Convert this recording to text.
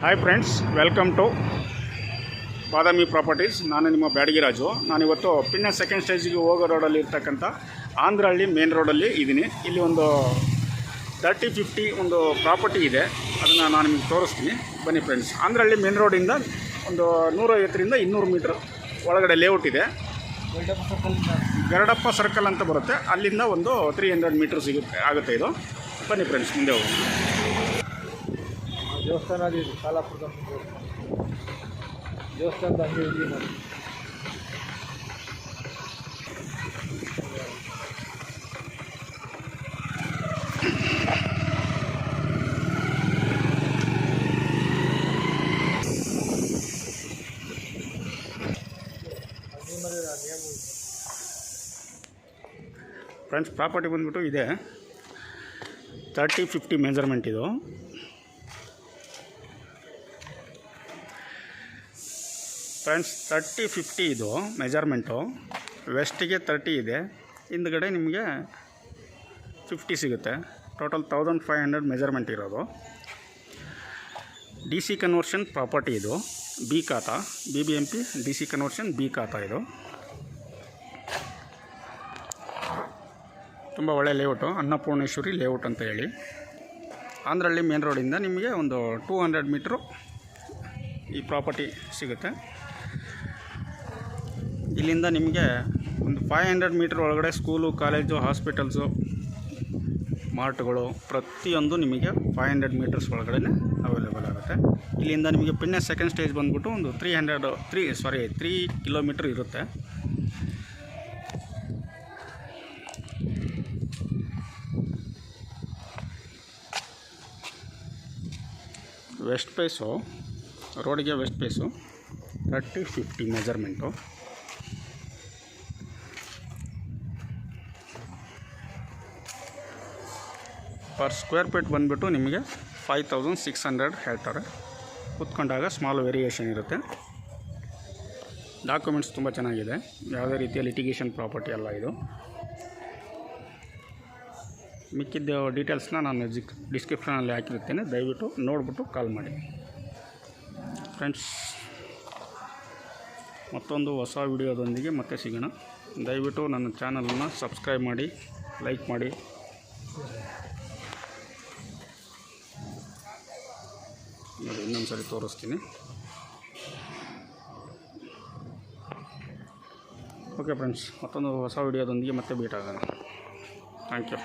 Hi friends, welcome to Badami properties. ನಾನು ನಿಮ್ಮ ಬ್ಯಾಡಗಿರಾಜು. ನಾನಿವತ್ತು ಪಿನ್ನ ಸೆಕೆಂಡ್ ಸ್ಟೇಜಿಗೆ ಹೋಗೋ ರೋಡಲ್ಲಿ ಇರ್ತಕ್ಕಂಥ ಆಂಧ್ರಹಳ್ಳಿ ಮೇನ್ ರೋಡಲ್ಲಿ ಇದ್ದೀನಿ. ಇಲ್ಲಿ ಒಂದು 30-50 ಒಂದು ಪ್ರಾಪರ್ಟಿ ಇದೆ, ಅದನ್ನು ನಾನು ನಿಮಗೆ ತೋರಿಸ್ತೀನಿ. ಬನ್ನಿ ಫ್ರೆಂಡ್ಸ್. ಆಂಧ್ರಹಳ್ಳಿ ಮೇನ್ ರೋಡಿಂದ ಒಂದು 150ರಿಂದ 200 ಮೀಟ್ರ್ ಒಳಗಡೆ ಲೇಔಟ್ ಇದೆ. ಗರಡಪ್ಪ ಸರ್ಕಲ್ ಅಂತ ಬರುತ್ತೆ, ಅಲ್ಲಿಂದ ಒಂದು 300 ಮೀಟ್ರ್ ಆಗುತ್ತೆ ಇದು. ಬನ್ನಿ ಫ್ರೆಂಡ್ಸ್, ಮುಂದೆ ಹೋಗೋಣ. ದೇವಸ್ಥಾನ ಇದೆ, ಕಾಲಾಪುರದ ದೇವಸ್ಥಾನದ ಅಂಗಡಿ ಇಲ್ಲಿ ನೋಡಿ. ಫ್ರೆಂಡ್ಸ್, ಪ್ರಾಪರ್ಟಿ ಬಂದ್ಬಿಟ್ಟು ಇದೆ 30-50 ಮೆಜರ್ಮೆಂಟ್ ಇದು. ಫ್ರೆಂಡ್ಸ್, 30-50 ಇದು ಮೆಜರ್ಮೆಂಟು. ವೆಸ್ಟಿಗೆ 30 ಇದೆ, ಹಿಂದ್ಗಡೆ ನಿಮಗೆ 50 ಸಿಗುತ್ತೆ. ಟೋಟಲ್ 1500 ಮೆಜರ್ಮೆಂಟ್ ಇರೋದು. ಡಿ ಸಿ ಕನ್ವರ್ಷನ್ ಪ್ರಾಪರ್ಟಿ ಇದು. ಬಿ ಖಾತಾ, BBMP D C conversion B ಖಾತಾ ಇದು. ತುಂಬ ಒಳ್ಳೆ ಲೇಔಟು, ಅನ್ನಪೂರ್ಣೇಶ್ವರಿ ಲೇಔಟ್ ಅಂತ ಹೇಳಿ. ಆಂಧ್ರಹಳ್ಳಿ ಮೇನ್ ರೋಡಿಂದ ನಿಮಗೆ ಒಂದು 200 ಮೀಟ್ರು ಈ ಪ್ರಾಪರ್ಟಿ ಸಿಗುತ್ತೆ. ಇಲ್ಲಿಂದ ನಿಮಗೆ ಒಂದು 500 ಮೀಟ್ರ್ ಒಳಗಡೆ ಸ್ಕೂಲು, ಕಾಲೇಜು, ಹಾಸ್ಪಿಟಲ್ಸು, ಮಾರ್ಟ್ಗಳು ಪ್ರತಿಯೊಂದು ನಿಮಗೆ 500 ಮೀಟರ್ಸ್ ಒಳಗಡೆ ಅವೈಲೇಬಲ್ ಆಗುತ್ತೆ. ಇಲ್ಲಿಂದ ನಿಮಗೆ ಪಿನ್ನ ಸೆಕೆಂಡ್ ಸ್ಟೇಜ್ ಬಂದ್ಬಿಟ್ಟು ಒಂದು 3 ಕಿಲೋಮೀಟ್ರ್ ಇರುತ್ತೆ. ವೆಸ್ಟ್ ಫೇಸು, ರೋಡಿಗೆ west face 30-50 measurement. Per square feet ಬಂದುಬಿಟ್ಟು ನಿಮಗೆ 5600 ಹೇಳ್ತಾರೆ. ಕೂತ್ಕೊಂಡಾಗ ಸ್ಮಾಲ್ ವೇರಿಯೇಷನ್ ಇರುತ್ತೆ. ಡಾಕ್ಯುಮೆಂಟ್ಸ್ ತುಂಬ ಚೆನ್ನಾಗಿದೆ, ಯಾವುದೇ ರೀತಿಯ ಲಿಟಿಗೇಷನ್ ಪ್ರಾಪರ್ಟಿ ಅಲ್ಲ ಇದು. ಮಿಕ್ಕಿದ್ದ ಡೀಟೇಲ್ಸ್ನ ನಾನು ಡಿಸ್ಕ್ರಿಪ್ಷನಲ್ಲಿ ಹಾಕಿರುತ್ತೇನೆ, ದಯವಿಟ್ಟು ನೋಡಿಬಿಟ್ಟು ಕಾಲ್ ಮಾಡಿ. ಫ್ರೆಂಡ್ಸ್, ಮತ್ತೊಂದು ಹೊಸ ವಿಡಿಯೋದೊಂದಿಗೆ ಮತ್ತೆ ಸಿಗೋಣ. ದಯವಿಟ್ಟು ನನ್ನ ಚಾನಲನ್ನು ಸಬ್ಸ್ಕ್ರೈಬ್ ಮಾಡಿ, ಲೈಕ್ ಮಾಡಿ. ನೋಡಿ, ಇನ್ನೊಂದು ಸರಿ ತೋರಿಸ್ತೀನಿ. ಓಕೆ ಫ್ರೆಂಡ್ಸ್, ಮತ್ತೊಂದು ಹೊಸ ವಿಡಿಯೋದೊಂದಿಗೆ ಮತ್ತೆ ಭೇಟಿ ಆಗೋಣ. Thank you.